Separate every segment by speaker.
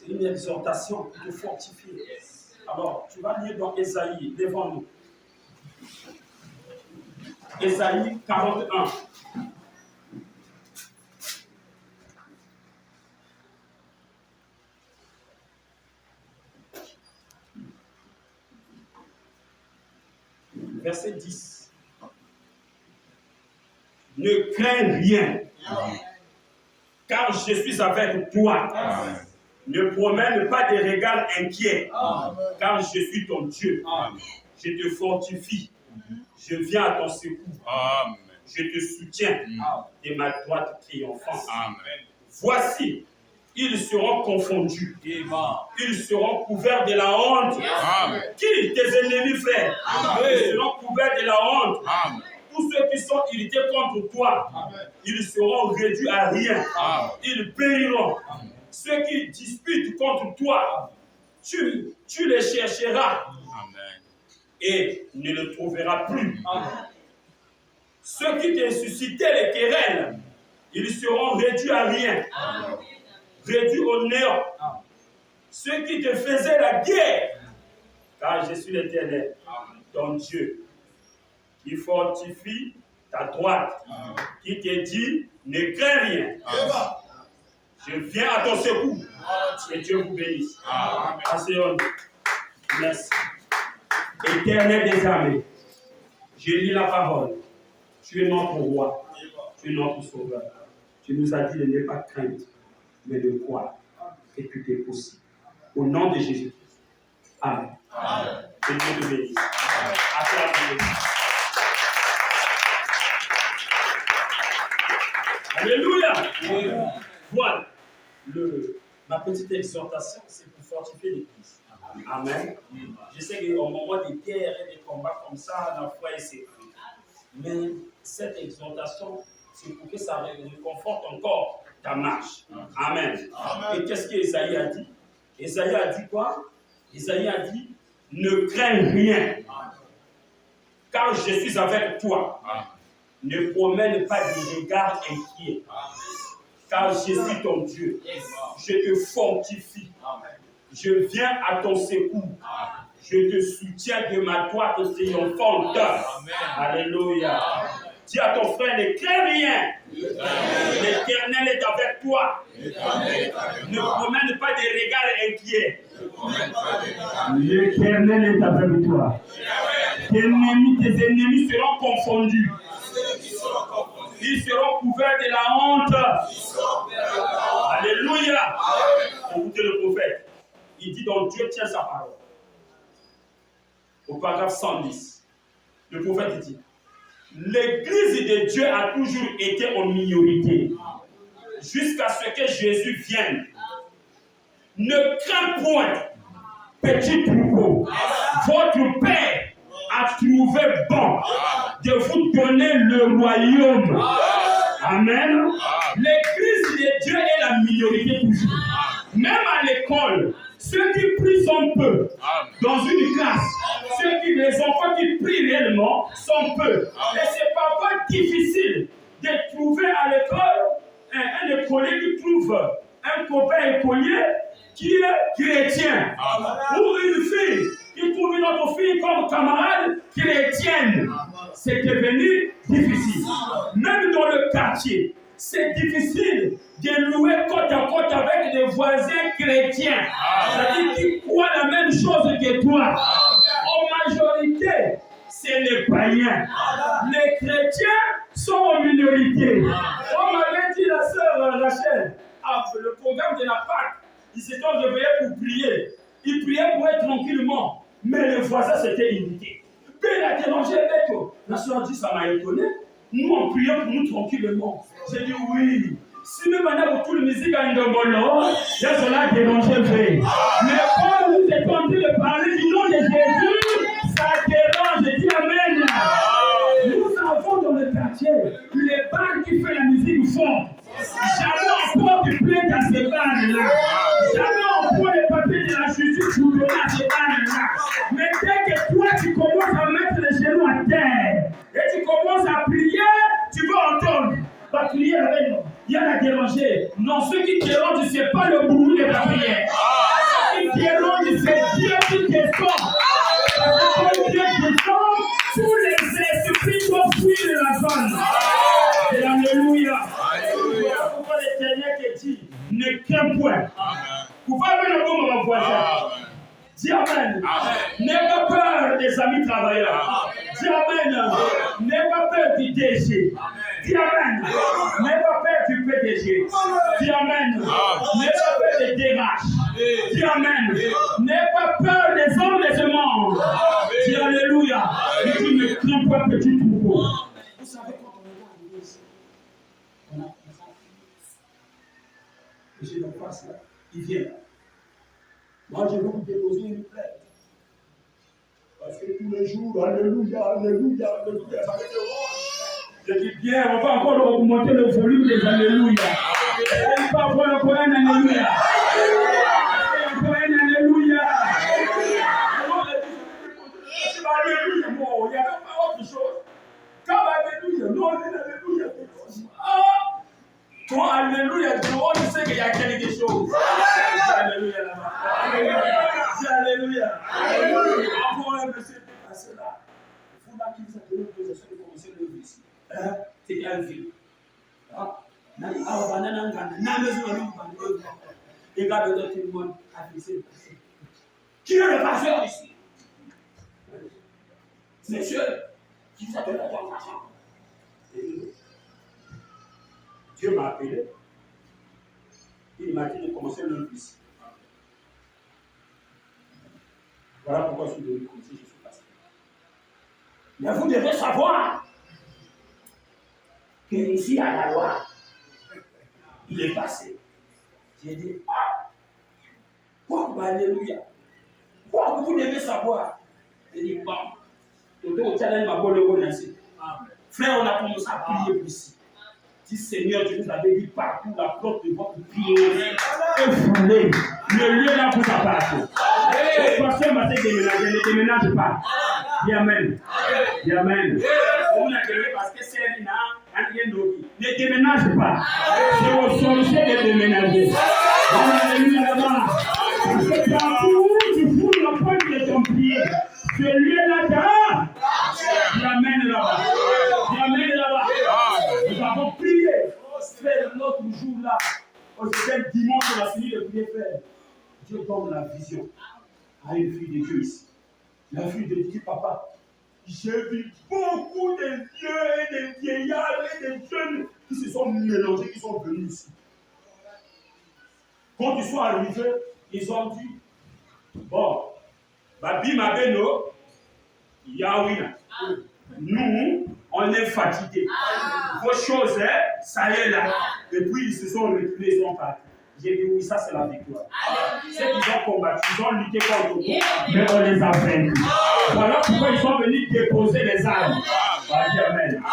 Speaker 1: C'est une exhortation pour te fortifier. Alors, tu vas lire dans Ésaïe, devant nous. Ésaïe 41. Verset 10. Ne crains rien, car je suis avec toi.
Speaker 2: Amen.
Speaker 1: Ne promène pas des regards inquiets, car je suis ton Dieu.
Speaker 2: Amen.
Speaker 1: Je te fortifie. Je viens à ton secours.
Speaker 2: Amen.
Speaker 1: Je te soutiens de ma droite triomphante.
Speaker 2: Amen.
Speaker 1: Voici, ils seront confondus.
Speaker 2: Amen.
Speaker 1: Ils seront couverts de la honte.
Speaker 2: Amen.
Speaker 1: Qui? Tes ennemis, frère.
Speaker 2: Amen.
Speaker 1: Ils seront couverts de la honte.
Speaker 2: Amen.
Speaker 1: Tous ceux qui sont irrités contre toi, ils seront réduits à rien.
Speaker 2: Amen.
Speaker 1: Ils périront. Ceux qui disputent contre toi, tu les chercheras
Speaker 2: Amen.
Speaker 1: et ne le trouveras plus. Ceux qui te suscitaient les querelles, ils seront réduits à rien, réduits au néant. Ceux qui te faisaient la guerre, car je suis l'Éternel, ton Dieu, qui fortifie ta droite, qui te dit, ne crains rien. Je viens à ton secours. Que Dieu vous bénisse. Asseyons-nous. Merci. Éternel des armées, je lis la parole. Tu es notre roi. Tu es notre sauveur. Tu nous as dit de ne pas craindre, mais de croire que tout est possible. Au nom de Jésus. Amen. Que Dieu te bénisse. Acclamez. Alléluia. Voilà. Ma petite exhortation, c'est pour fortifier l'Église. Amen. Je sais qu'au moment des guerres et des combats comme ça, la foi est sécure. Mais cette exhortation, c'est pour que ça réconforte encore ta marche. Amen. Et qu'est-ce qu'Ésaïe a dit? Ésaïe a dit quoi? Ésaïe a dit, ne crains rien, car je suis avec toi. Ne promène pas de regards inquiets, car je suis ton Dieu. Je te fortifie. Je viens à ton secours. Je te soutiens de ma droite triomphante. Alléluia. Dis à ton frère, ne crains rien. L'Éternel est avec toi. Ne promène pas des regards inquiets. L'Éternel est avec toi. Tes ennemis seront confondus. Ils seront couverts de la honte. Alléluia. Écoutez le prophète. Il dit donc Dieu tient sa parole. Au paragraphe 110, le prophète dit, l'Église de Dieu a toujours été en minorité jusqu'à ce que Jésus vienne. Ne crains point, petit troupeau. Votre Père a trouvé bon de vous donner le royaume. Amen. L'Église de Dieu est la minorité toujours. Même à l'école, ceux qui prient sont peu. Dans une classe, les enfants qui prient réellement sont peu. Et c'est parfois difficile de trouver à l'école un écolier qui trouve un copain écolier qui est chrétien. Ou une fille qui trouve une autre fille comme camarade chrétienne. C'est devenu difficile. Même dans le quartier, c'est difficile de louer côte à côte avec des voisins chrétiens. C'est-à-dire qui croient la même chose que toi. En majorité, c'est les païens. Les chrétiens sont en minorité. Comme avait dit la sœur Rachel, le programme de la Pâque, ils s'étaient réveillés pour prier. Ils priaient pour être tranquillement. Mais les voisins s'étaient invités. Puis il a dérangé avec eux. La sœur dit, ça m'a étonné. Nous, on priait pour nous tranquillement. J'ai dit oui. Si nous maintenant pour tout le musique à Ndongolo, là, cela a dérangé vrai. Mais quand vous êtes en train de parler du nom de Jésus, ça dérange. J'ai dit Amen. Nous avons dans le quartier les bars qui font la musique fort. Jamais on porte plainte à ces bars-là. Jamais on prend les papiers de la justice pour donner à ces bars-là. Mais dès que toi tu commences à mettre les genoux à terre et tu commences à prier, tu vas entendre. Va prier avec nous. Il y a la déranger. Non, ceux qui dérangent, ce n'est pas le bruit de la prière. point. Vous pouvez le bon mon voisin. Dis Amen. N'aie pas peur des amis travailleurs. Dis Amen. N'aie pas peur du DG. Dis Amen. N'aie pas peur du PDG. Dis Amen. N'aie pas peur des DRH. Dis Amen. N'aie pas peur des hommes de ce monde. Dis Alléluia. Et tu ne crains pas petit troupeau. Vous savez quand on est arrivé ici, on a j'ai le face là, il vient. Moi, je vais vous déposer une plainte. Parce que tous les jours, Alléluia, Alléluia, Alléluia, ça fait de rose. Je dis bien, on va encore augmenter le volume des Alléluia. Et il va avoir encore un Alléluia. Et encore un Alléluia. Alléluia, bon, il n'y a même pas autre chose. Quand Alléluia, non, Alléluia. Ah! Quand Alléluia, on sait qu'il y a quelque chose. Alléluia là-bas. Alléluia. Encore un monsieur qui passe là. Il faut là qu'il s'appelle deux personnes qui commencent à lever ici. C'est un film. Et là, tout le monde a fait le passé. Qui est le pasteur ici? Monsieur, qui vous appelle la tentation? Dieu m'a appelé. Il m'a dit de commencer le ici. Voilà pourquoi je suis venu comme si je suis passé. Mais vous devez savoir qu'ici à la loi, il est passé. J'ai dit, quoi, alléluia. Quoi, vous devez savoir. J'ai dit, bon, au challenge ma bonne bonne. Frère, on a commencé à prier pour ici. Dit Seigneur, je vous avais dit partout la porte de votre prière est foulée. Le lieu là vous appartient. Le pasteur m'a dit déménager, ne déménage pas. Dis Amen. Dis Amen. On a déménagé parce que c'est ne déménage pas. C'est au sorcier de déménager. Alléluia là-bas. Parce que partout où tu foules la porte de ton pied, ce lieu là-bas, dis Amen là-bas. Dis Amen là-bas. Nous avons prié. Frère, l'autre jour là, c'était le dimanche, on a fini de prier, frère. Dieu donne la vision à une fille de Dieu ici. La fille de Dieu, papa, j'ai vu beaucoup de vieux et de vieillards et de jeunes qui se sont mélangés, qui sont venus ici. Quand ils sont arrivés, ils ont dit, bon, Babi Mabeno, Yahweh, nous, on est fatigués. Vos choses, ça y est là. Et puis ils se sont reculés, ils sont partis. J'ai dit oui, ça c'est la victoire. Ceux qui ont combattu, ils ont lutté contre nous, mais on les a vaincus. Voilà pourquoi ils sont venus déposer les armes. Amen.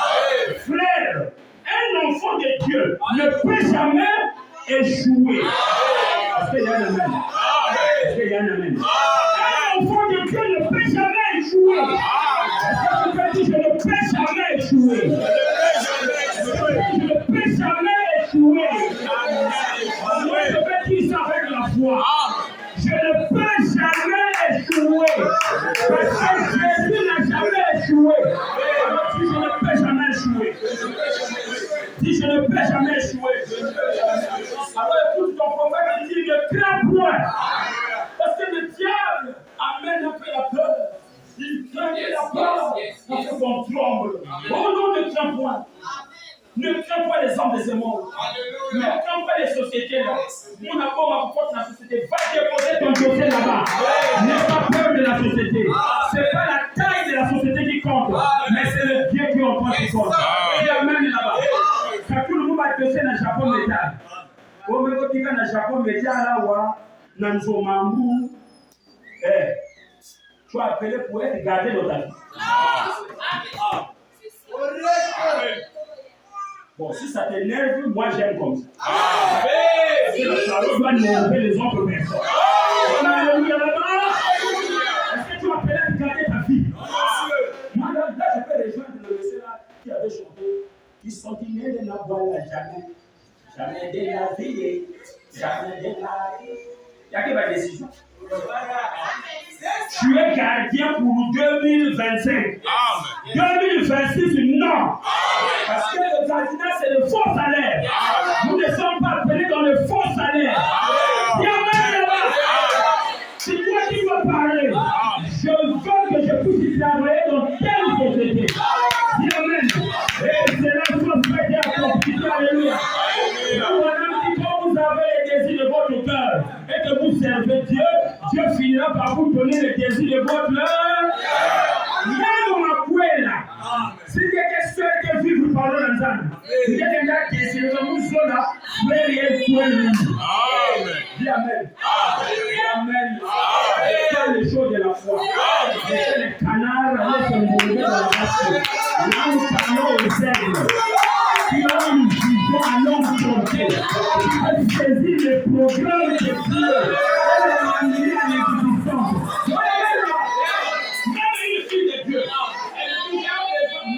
Speaker 1: Frère, un enfant de Dieu ne peut jamais échouer. Est-ce qu'il y a un amen? Est-ce qu'il y a un amen? Un enfant de Dieu ne peut jamais échouer. Est-ce que tu peux dire je ne peux jamais échouer? Je ne peux jamais échouer. Moi, je peux dire ça avec la foi. Je ne peux jamais échouer. Parce que Jésus n'a jamais échoué. Alors dis je ne peux jamais échouer. Dis je ne peux jamais échouer. Alors écoute ton prophète et dit ne crains point. Parce que le diable amène un peu la peur. Il craint la peur parce qu'on tremble. Oh non, ne crains point. Ne crains pas les hommes de ce monde. Ne crains pas les sociétés là. Mon apport ma porte la société. Va déposer ton dossier là-bas. N'aie pas peur de la société. Ce n'est pas la taille de la société qui compte, mais c'est le Dieu qui est en toi qui compte. Il y a même là-bas. Quand tout le monde va dossier dans le Japon métal. Au même temps dans le Japon métal là, dans le Zomambu, tu as appelé pour être gardé dans ta vie. Bon, si ça t'énerve, moi j'aime comme ça. Parce que le chariot doit énerver les autres personnes. Alléluia là-bas. Est-ce que tu as appelé à garder ta vie? Moi là, je peux rejoindre le monsieur là qui avait chanté. Qui sont dînés de la voile jamais. Jamais de la vie. Jamais de la vie. Il y a que ma décision. Tu es gardien pour 2025. 2026, non. Parce que le gardien, c'est le faux salaire. Nous ne sommes pas appelés dans le faux salaire. vous servez Dieu, Dieu finira par vous donner le désir de votre même ma poêle. Si quelqu'un seul qui vit par le Lanzan, il y a des gars qui se remontent sur la poêle. Dis Amen. Amen. Dans les choses de la foi. Laissez les canards, laissez les mauvais dans la vache. Là, nous parlons aux aigles. Qui ont une vision à longue portée. Qui ont saisi les programmes de Dieu. Et les manier à l'existence. Même une fille de Dieu. Elle dit,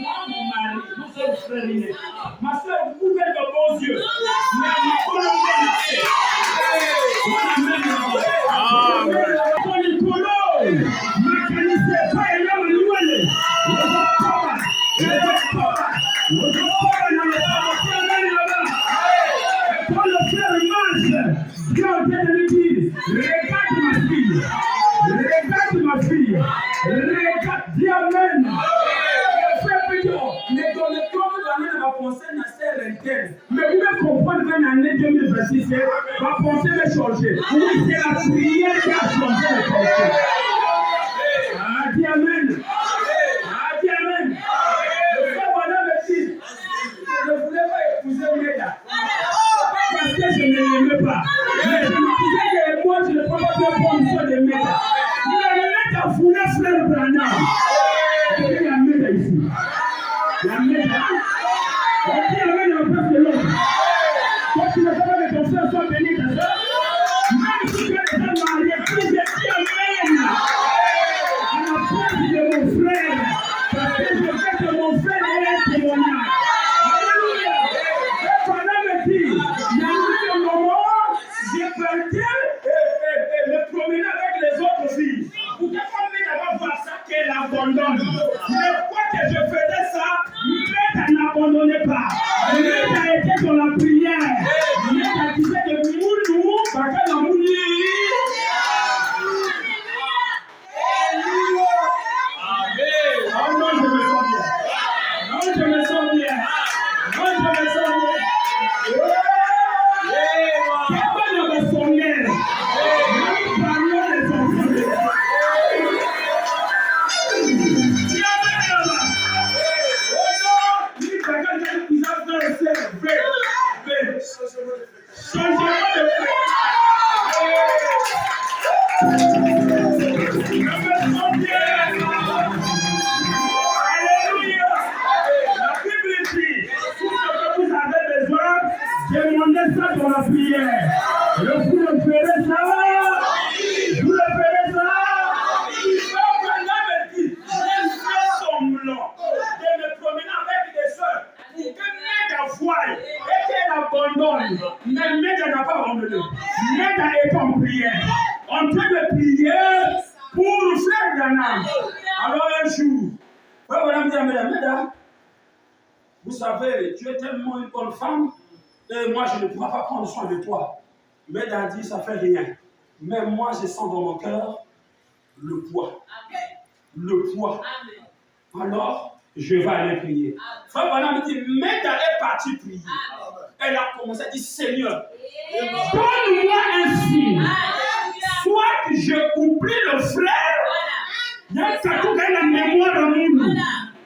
Speaker 1: moi, mon mari, nous sommes frères unis. Ma soeur, vous pouvez de bons yeux. Mais on ne peut pas. Regarde ma fille, regarde, dis Amen. Mais dans le temps de l'année, ma pensée n'a pas interne. Mais vous devez comprendre qu'en année 2026, ma pensée va changer. Oui, c'est la prière qui a changé les pensées. Ah, dis Amen. Ah, dis Amen. Le frère Bonhomme me dit, je ne voulais pas épouser Méda. Parce que je ne l'aimais pas. Mais je me disais que moi, je ne peux pas faire position de Méda. Mais Méda voulait frère Branham. Et puis il y a Méda ici. La Méda. On dit Amen en face de l'autre. Toi, tu ne veux pas que ton frère soit béni, ta soeur. Même si tu es déjà marié, tu dis Amen. À la place de mon frère. Parce que je sais que mon frère est un témoignage. Alléluia. Et pendant me dit, il y a eu un moment, j'ai parti me promener avec les autres filles. Pour que quand Méda va voir ça, qu'elle abandonne. Mais quoi que je faisais ça, Méda n'abandonnait pas. Méda était dans la prière. Méda disait que Moulou, Baka na Mouli. Oh non, je me sens bien. Non, je me sens bien. Non, je me sens bien. Pourquoi je me sens bien? Nous parlons des enfants de Dieu. Demandez ça dans la prière. Vous le ferez ça. Vous le ferez ça. J'ai fait semblant de me promener avec des soeurs pour que Méda voie et qu'elle abandonne. Mais Méda n'a pas abandonné. Méda est en prière. En train de prier pour frère Branham. Alors un jour, frère Branham dit à Méda, vous savez, tu es tellement une bonne femme. Et moi, je ne pourrai pas prendre soin de toi. Méda a dit, ça ne fait rien. Mais moi, je sens dans mon cœur le poids. Le poids. Alors, je vais aller prier. Frère Branham dit, Méda est partie prier. Elle a commencé à dire, Seigneur, donne-moi un signe. Soit je oublie le frère, il y a la mémoire à mon.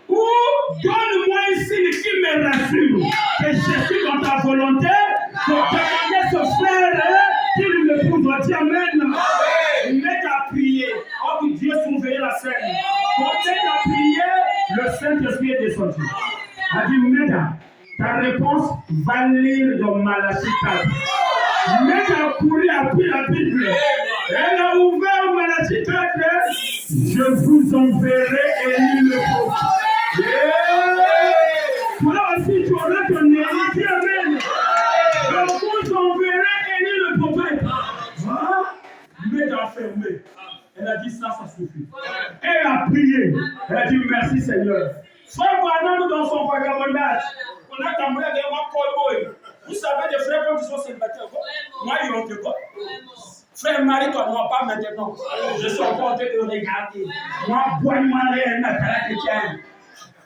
Speaker 1: Ou donne-moi un signe qui me rassure que je suis dans ta volonté pour demander ce frère qu'il me épouse. Dis Amen. Méda a prié. Oh, Dieu surveille la scène. Quand Méda a prié, le Saint-Esprit est descendu. A dit Méda, ta réponse va lire dans Malachie 4. Méda a couru, a pris la Bible. Elle a ouvert Malachie 4. Je vous enverrai Élie le prophète. Toi aussi, tu auras ton héritier, Amen. Je vous enverrai Élie le prophète. Méda a fermé. Elle a dit ça suffit. Elle a prié. Elle a dit merci Seigneur. Frère Branham dans son vagabondage. On a t'amené avec moi cowboy. Vous savez des frères comme ils sont célibataires. Moi, ils ont fait quoi? Frère, marie-toi, moi pas maintenant. Je suis encore en train de regarder. Moi, bois-moi rien, n'a pas la chrétienne.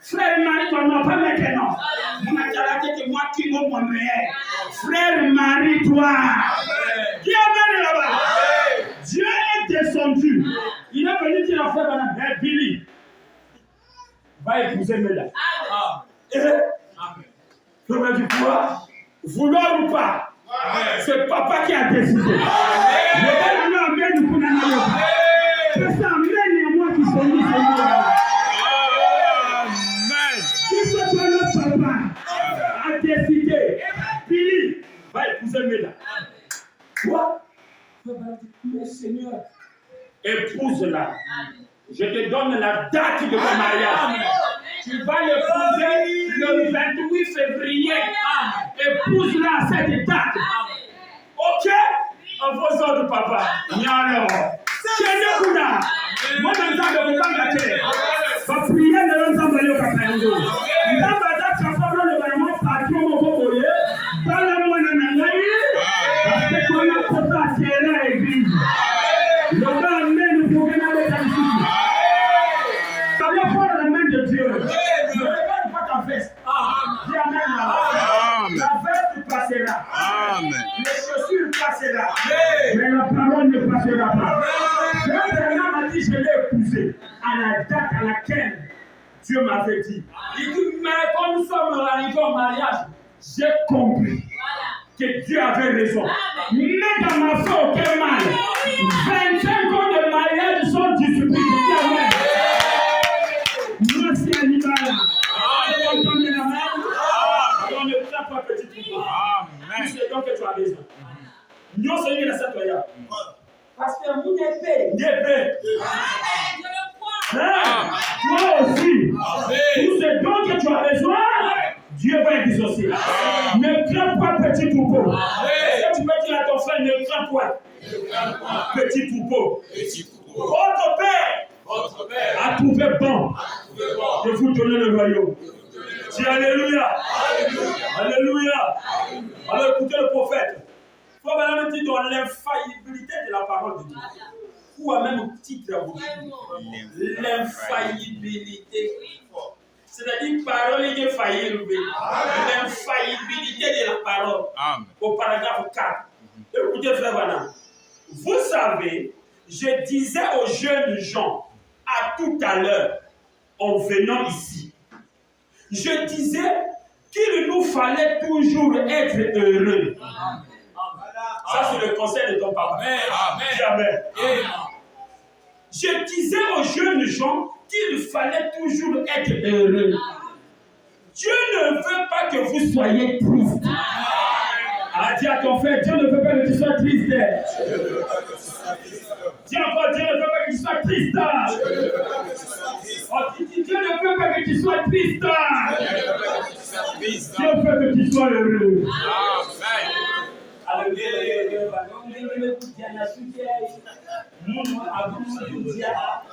Speaker 1: Frère, marie-toi, moi pas maintenant. Mon activité que moi qui m'en meilleur. Frère, marie-toi. Qui a mené là-bas? va épouser Mela. Comment tu crois? Vouloir ou pas? C'est papa qui a décidé. C'est ça, Amen et moi qui sont mis. Si c'est toi notre papa a décidé, Billy va épouser Mela. Quoi? Mais Seigneur, épouse-la. Je te donne la date de mon mariage. Tu vas l'épouser le 28 février. Épouse-la à cette date. Ok? En vos ordres, papa. Nyalo. C'est le Bouddha. Moi, je ne vais pas gâter. Va prier de l'ensemble au Kakango. Dans la date, ça va le vraiment patron au Boboye. Dans le monde de Nanaï. Parce que quand on a papa, c'est là l'église. Le gars amène nous pour gagner les qualités. Ça vient prendre la main de Dieu. Ne regarde pas ta veste. Dis Amen là-bas. La veste passera. Les chaussures passera. Mais la parole ne passera pas. Abraham a dit, je l'ai épousé à la date à laquelle Dieu m'avait dit. Il dit, mais quand nous sommes arrivés au mariage, j'ai compris que Dieu avait raison. Mais dans ma foi, aucun mal. 25 ans de mariage sont disciplinés. Merci à l'Ibala. On donne la main. On ne prend pas petit pouvoir. C'est donc que tu as besoin. Nous sommes là, ça, toi. Parce que vous n'êtes pas. Toi aussi. Tout ce dont que tu as besoin, Dieu va exaucer. Ne crains pas, petit troupeau. Est-ce que tu peux dire à ton frère, ne crains pas, petit troupeau. Votre Père a trouvé bon de vous donner le royaume. Dis Alléluia. Alléluia. Alors écoutez le prophète. Il faut maintenant dire dans l'infaillibilité de la parole de Dieu. Ou à même titre à vous. L'infaillibilité. C'est-à-dire parole qui est faillible. L'infaillibilité de la parole. Au paragraphe 4. Écoutez, frère Vanna. Vous savez, je disais aux jeunes gens, à tout à l'heure, en venant ici, je disais qu'il nous fallait toujours être heureux. Ça, c'est le conseil de ton papa. Amen. Je disais aux jeunes gens qu'il fallait toujours être heureux. Dieu ne veut pas que vous soyez triste. Dis à ton frère, Dieu ne veut pas que tu sois triste. Dis encore, Dieu ne veut pas que tu sois triste. Dieu ne veut pas que tu sois triste. Dieu veut que tu sois heureux.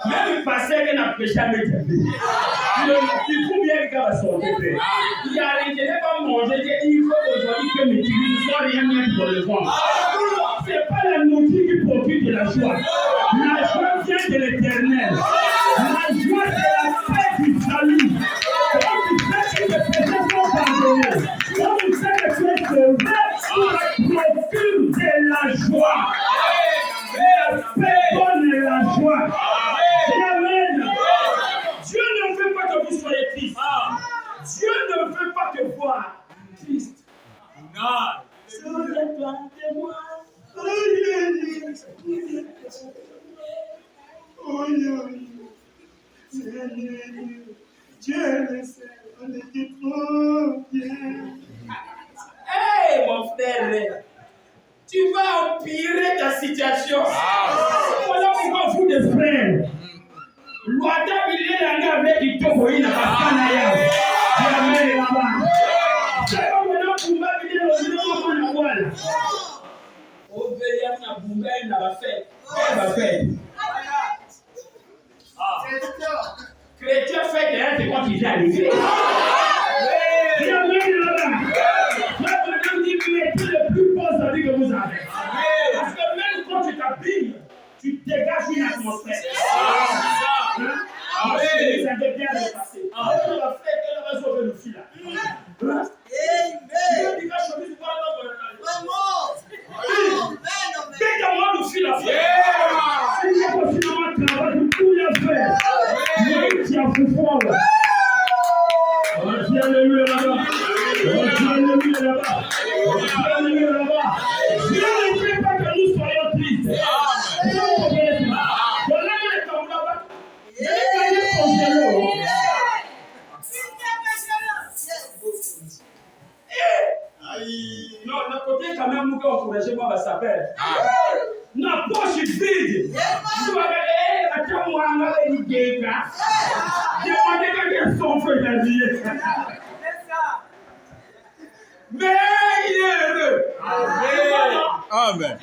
Speaker 1: Même passé que n'a péché à mettre. Il faut bien que ça sorte. Il y a rien qui n'est pas mangé. Il faut aujourd'hui que mes filles ne soient rien mettre dans le ventre. Ce n'est pas la nourriture qui produit de la joie. La joie vient de l'Éternel. La joie c'est la paix du salut. Quand tu sais que tes péchés sont pardonnés, quand tu sais que tu es sauvé, tu procures de la joie. La paix donne la joie. Amen. Dieu ne veut pas que vous soyez triste. Dieu ne veut pas te voir triste. Non. Souviens-toi de moi. Dieu le sait, on était trop bien. Hey, mon frère, tu vas empirer ta situation. Voilà pourquoi vous, des frères, l'ouata il est là avec du topo, il n'a pas canaya. Jamais là-bas. C'est comme on a pour ma vidéo, on a voir. Au veillé, on a boumé, il n'a pas fait. Il va faire. Chrétien fait derrière, c'est quand il vient à l'église. Jamais là-bas. Madame dit que mettez le plus beau habit que vous avez. Parce que même quand tu t'habilles, tu dégages une atmosphère. Ça devient bien passé. On va faire qu'elle va sauver le fil là. Amen. Dégage-moi le fil là. Si vous continuez à travailler, tout y a fait. Tu as fait fort. Non, n'a côté quand même, nous encourager moi, va s'appeler. Na poche vide. Tu vas aller à Tamouanga et Nigéga. Tu vas aller son feu d'allié. Mais il est heureux.
Speaker 2: Amen.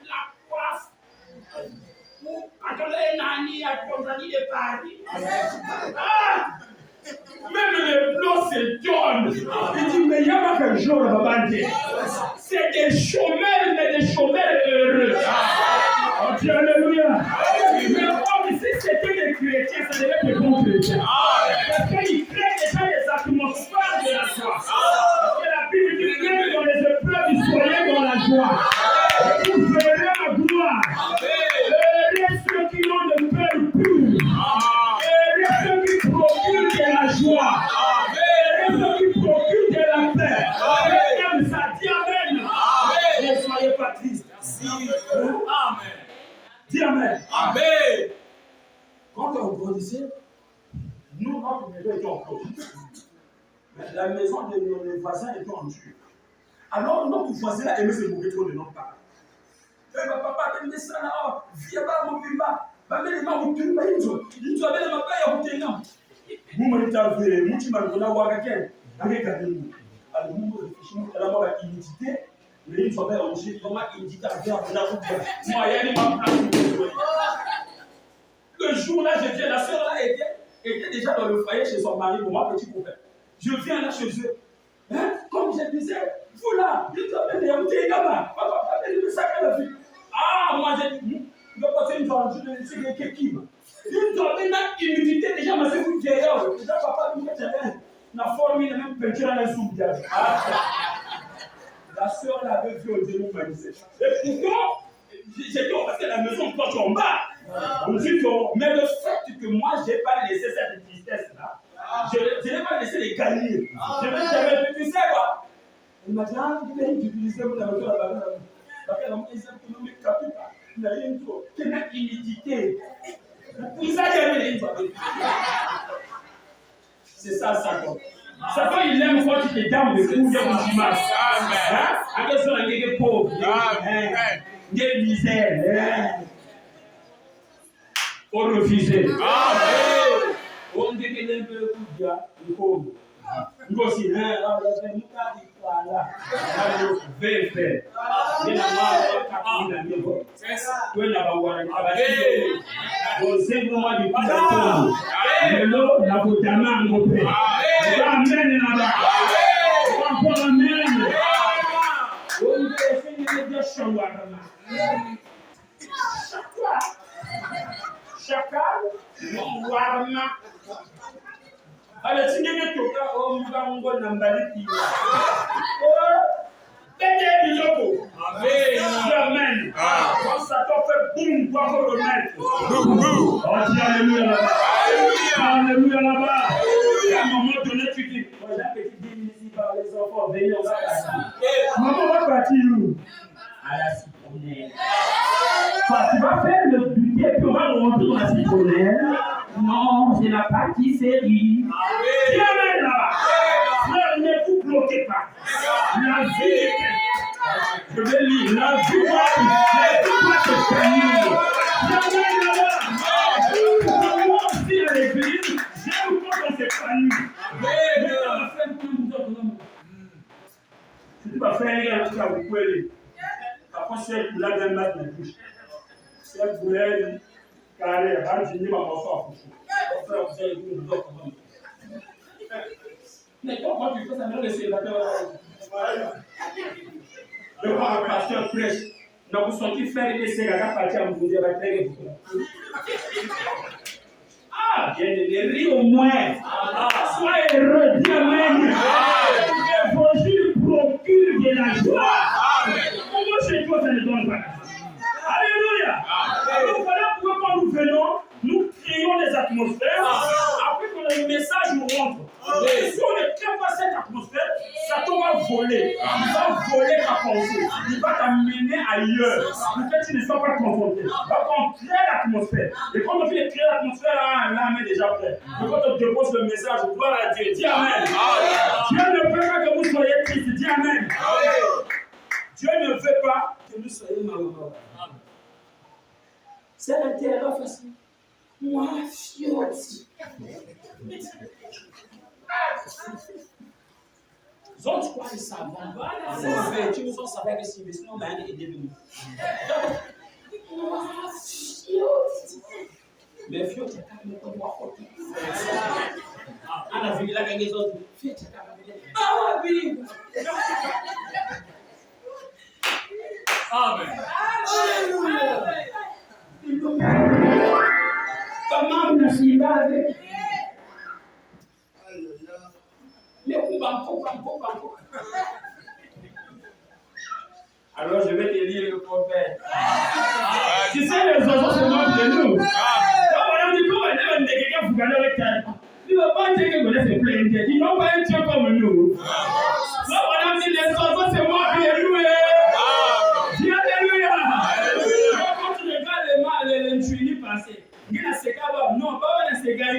Speaker 1: La poisse. Attendez, Nani a compagnie de Paris. Même les blancs se donnent. Il dit, mais il n'y a pas qu'un jour, c'est des chômeurs, mais des chômeurs heureux. Oh Dieu, alléluia. Mais comme si c'était des chrétiens, ça devait être des bons chrétiens. Parce qu'ils créent déjà les atmosphères de la joie. Parce que la Bible dit, même dans les épreuves, soyez dans la joie. Vous verrez la gloire. Heureux ceux qui ont le cœur pur. Heureux ceux qui procurent de la joie. Heureux ceux qui procurent de la paix. Comme ça dit Amen. Ne soyez pas tristes. Amen. Dis Amen.
Speaker 2: Amen.
Speaker 1: Quand on grandissait, nous, notre maison était en clôture. La maison de nos voisins était en dur. Alors, notre voisin aimait se moquer trop de notre parents. Eh, papa, tu me ça là, viens pas, mon pimba. Papa, il m'a dit, il m'a dit, il m'a vous m'avez vu, vous m'avez vu, wagaken, avec la vie. Alors, vous réfléchissez, à la mort la identité, mais il faut faire un jeu, comment identité à faire, moi, il y a ma place. Le jour là, je viens, la soeur là était déjà dans le foyer chez son mari, pour moi, petit copain. Je viens là chez eux. Hein? Comme je disais, vous là, il doit mettre des outils là-bas. Papa, il me sacre la vie. Ah, moi j'ai dit, il doit passer une fois, c'est quelqu'un. Il doit mettre une humidité déjà, mais c'est vous qui êtes là. Déjà, papa, il me dit, la forme, il a même peinture dans les sous. La soeur là avait vu au Dieu, et pourquoi? J'ai dit, on va faire la maison quand on bat. On dit que, mais le fait que moi, je n'ai pas laissé cette tristesse-là, je n'ai pas laissé les gagner. Je vais tu sais quoi? Il m'a dit, ah, tu viens d'utiliser la voiture à la main. Parce que l'homme est économique capital. Il a une chose, c'est une humidité. Il a jamais une fois. C'est ça, Satan. Satan, il aime quand tu te dames de coups de dimanche. Hein? Avec ça, il y a des pauvres. Il y a des misères. Faut refuser. On dit que les deux coups de pauvre. Nous aussi, hein, on va faire une carte de quoi là. On va faire. Il y a un peu de oui, la baguette. Au simplement du coup d'apprendre. Le la boutama en copé. Amen là-bas. Encore amen. On dit que c'est une des choses Chacun, warna. Alors, si vous avez tout ça, on va vous donner Amen. Quand Satan fait boum, toi faut remettre. On dit alléluia là-bas. Alléluia là-bas. À un moment donné, tu dis, voilà que tu dis ici par les enfants, venez, on va partir. Maman va partir où? À la citronnière. Tu vas faire le budget, puis on va rentrer dans la citronnière. Non, c'est la pâtisserie. Dis amen là-bas. Frère, ne vous bloquez pas. La vie, je vais lire. La vie va se terminer. Dis amen là-bas. Moi aussi à l'église, j'aime quand on s'épanouit. Mais ça va faire tout le monde. Si tu vas faire rien, tu vas vous couler. Parfois, si elle coule, elle va mettre la bouche. Si elle coule, elle carré, elle va finir ma morceau à coucher. On fait un peu de temps. Mais quand tu fais ça, même les célibataires, le pasteur prêche. Donc, vous sentez faire les célibataires partir à vous dire, ah, bien de rire au moins. Sois heureux, dis amen. L'évangile procure de la joie. Comment chez toi, ça ne donne pas? Alléluia. Alors voilà pourquoi nous venons, nous créons des atmosphères, après que le message nous rentre. Et si on ne crée pas cette atmosphère, Satan va voler. Il va voler ta pensée. Il va t'amener ailleurs pour que tu ne sois pas confronté. Donc on crée l'atmosphère. Et quand on fait créer l'atmosphère, l'âme est déjà prête. Mais quand on dépose le message, gloire à Dieu, dis Amen. Dieu ne veut pas que vous soyez tristes, dis Amen. Dieu ne veut pas que vous soyez malheureux. C'est un terrain facile. Moi, fioti. Les autres croient qu'ils savent. Tu nous en savais que si, mais sinon, il est devenu. Moi, fioti. Mais fioti, c'est quand même moi. On a vu là avec les autres. Fioti, ah oui. Amen. Comment vous n'avez pas avec? Alors je vais te lire le prophète. Tu sais, les oiseaux se moquent de nous. Quand on a dit comment on est quelqu'un vous gagnez avec elle. Il ne va pas dire que vous êtes plein. Ils n'ont pas un Dieu comme nous. Quand on a dit les oiseaux se moquent de nous. Dis alléluia. Quand tu regardes les mâles, les tuiles passées. Non, pas on a ces gars.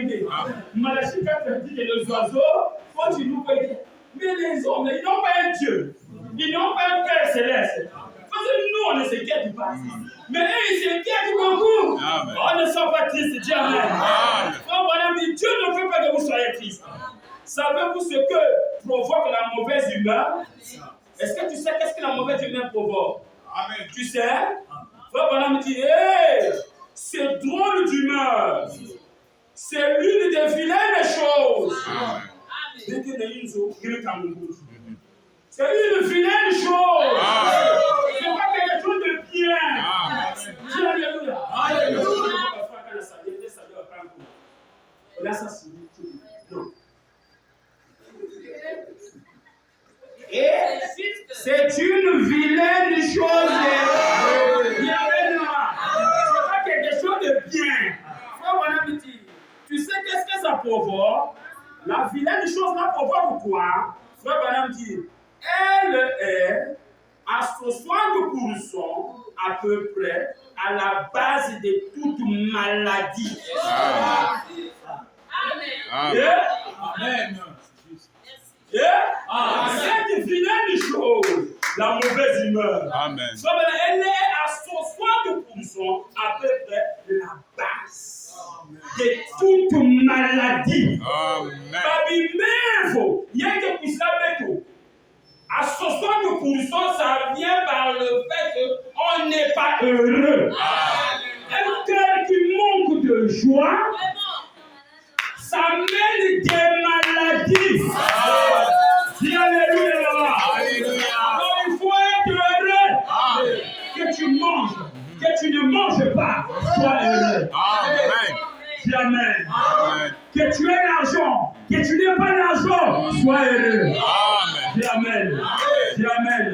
Speaker 1: Malachie 4 dit que les oiseaux, quand tu nous peux dire, mais les hommes, ils n'ont pas un Dieu. Ils n'ont pas un Père céleste. Parce que nous, on ne s'inquiète pas. Mais eux, ils s'inquiètent beaucoup. On ne sort pas triste, Dieu Amen. Dieu ne veut pas que vous soyez triste. Savez-vous ce que provoque la mauvaise humeur? Est-ce que tu sais qu'est-ce que la mauvaise humeur provoque? Amen. Tu sais? Frère Branham dit, hey, c'est drôle d'humeur. C'est l'une des vilaines choses. C'est une vilaine chose. C'est pas quelque chose de bien. Dis alléluia. Alléluia. Et c'est une vilaine chose. C'est pas quelque chose de bien. Tu sais qu'est-ce que ça provoque? La vilaine chose là provoque quoi? Frère Branham dit, elle est à 60% à peu près à la base de toute maladie. Amen. C'est une vilaine chose, la mauvaise humeur. Amen. Elle est à 60% à peu près la base de toute maladie. Amen. Il y a que pour ça, à 60%, ça vient par le fait qu'on n'est pas heureux. Un cœur qui manque de joie, ça mène des maladies. Dis alléluia. Alors il faut être heureux. Que tu manges, que tu ne manges pas, sois heureux. Amen. Dis amen. Que tu aies l'argent, que tu n'aies pas l'argent, sois heureux. Amen. Dis amen. Dis amen.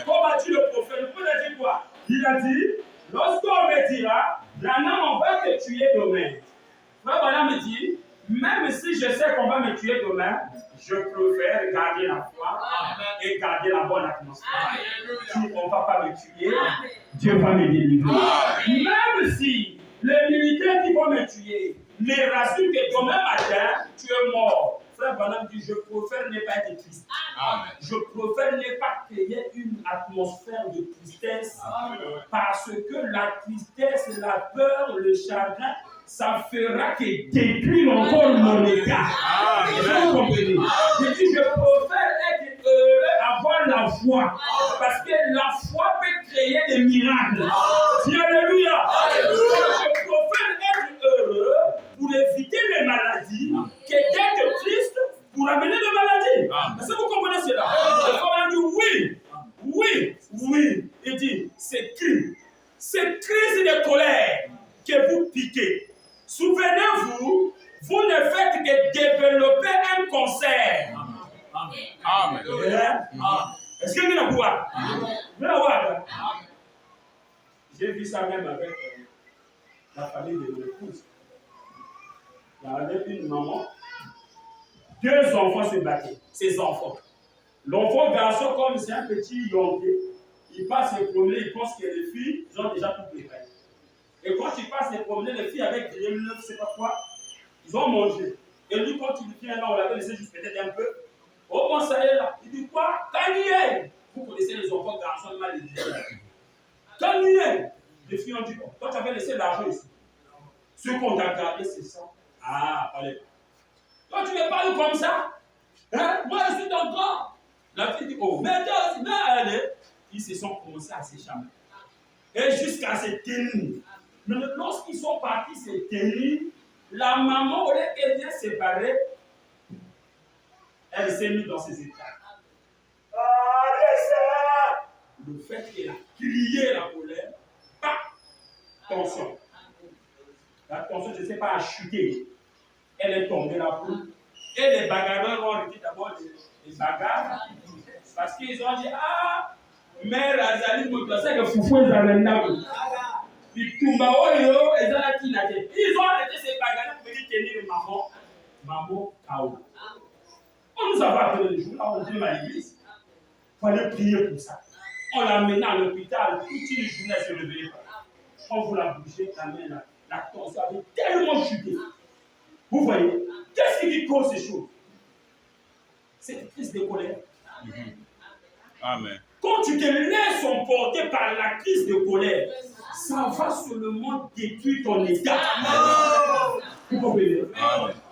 Speaker 1: Comme a dit le prophète, le prophète a dit quoi? Il a dit, lorsqu'on me dira, l'âme, on va te tuer demain. Frère Branham me dit, même si je sais qu'on va me tuer demain, je préfère garder la foi et garder la bonne atmosphère. Si on ne va pas me tuer, Dieu va me délivrer. Même si les militaires qui vont me tuer me rassurent que demain matin, tu es mort. Frère Branham dit, je préfère ne pas être triste. Je préfère ne pas créer une atmosphère de tristesse parce que la tristesse, la peur, le chagrin, ça fera que détruire encore mon état. Vous comprenez? Je dis, je préfère être heureux, avoir la foi. Parce que la foi peut créer des miracles. Dis alléluia. Je préfère être heureux pour éviter les maladies que d'être triste pour amener des maladies. Est-ce que vous comprenez cela? Le Coran dit oui. Il dit, c'est crise de colère que vous piquez. Souvenez-vous, vous ne faites que développer un cancer. Amen. Est-ce que vous avez voir? J'ai vu ça même avec la famille de mon épouse. Il y avait une maman, 2 enfants se battaient, ses enfants. L'enfant garçon, comme c'est un petit yonké, ils passent se promener, ils pensent que les filles, ils ont déjà tout préparé. Et quand ils passent se promener, les filles avec des ne sais pas quoi, ils ont mangé. Et lui, quand il vient là, on l'avait laissé juste peut-être un peu. Au moins, ça y est là. Il dit quoi? Kanye! Vous connaissez les enfants garçons mal éduqués. Kanye! Les filles ont dit, oh, toi, tu avais laissé l'argent ici. Ce qu'on t'a gardé, c'est ça. Ah, allez. Toi, tu me parles comme ça? Hein? Moi, je suis dans le corps. La fille dit, oh, mais toi aussi, mais allez. Ils se sont commencés à s'échanger. Et jusqu'à se tenir. Mais lorsqu'ils sont partis se tenir, la maman, au lieu qu'elle vienne séparer, elle s'est mise dans ses états. Le fait qu'elle a crié la colère, pas tension. La tension, je ne sais pas, a chuté. Elle est tombée là-bas. Et les bagarreurs ont arrêté d'abord les bagarres. Parce qu'ils ont dit, ah, mère Azali, c'est que Foufou est Zalenda. Ils ont arrêté ces bagarres pour venir tenir maman. Maman, Kao. On nous avait appelé le jour là, on était à l'église. Il fallait prier pour ça. On l'a mené à l'hôpital, toute une journée se réveillait pas. Quand vous la bougez, la tension avait tellement chuté. Vous voyez, qu'est-ce qui cause ces choses? C'est une crise de colère.
Speaker 2: Amen.
Speaker 1: Quand tu te laisses emporter par la crise de colère, ça va seulement détruire ton état. Vous comprenez?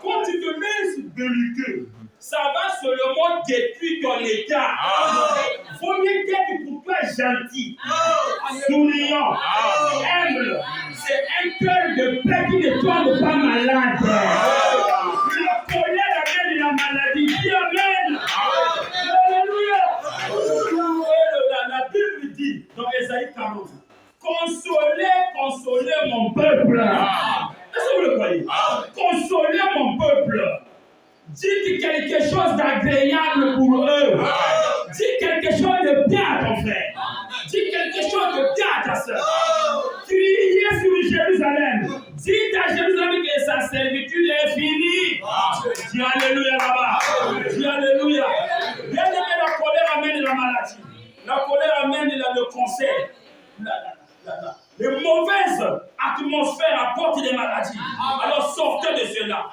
Speaker 1: Quand tu te laisses belliquer, ça va seulement détruire ton état. Il faut mieux être pour toi gentil, souriant, humble. C'est un cœur de paix qui ne tombe pas malade. La colère amène la maladie. Dis amen. Alléluia. La Bible dit dans Ésaïe 40, consolez mon peuple. Est-ce que vous le croyez? Consolez mon peuple. Dites quelque chose d'agréable pour eux. Dis quelque chose de bien à ton frère. Dis quelque chose de bien à ta soeur. Criez sur Jérusalem. Dites à Jérusalem que sa servitude est finie. Dis alléluia là-bas. Dis alléluia. Bien aimé, la colère amène la maladie. La colère amène le cancer. Les mauvaises atmosphères apportent des maladies. Alors sortez de cela.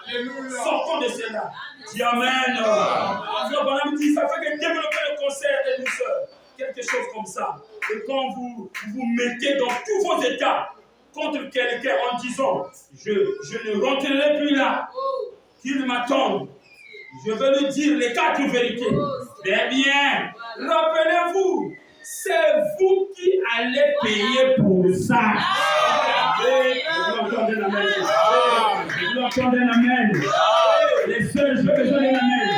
Speaker 1: Sortons de cela. Dis amen. Ça fait que développer le cancer et douceur. Quelque chose comme ça. Et quand vous vous mettez dans tous vos états contre quelqu'un en disant je ne rentrerai plus là, qu'il m'attende. Je vais lui dire les 4 vérités. Eh bien, rappelez-vous, c'est vous qui allez payer pour ça. Vous entendez l'amen? Vous entendez l'amen? Les seuls, je veux besoin d'un amen.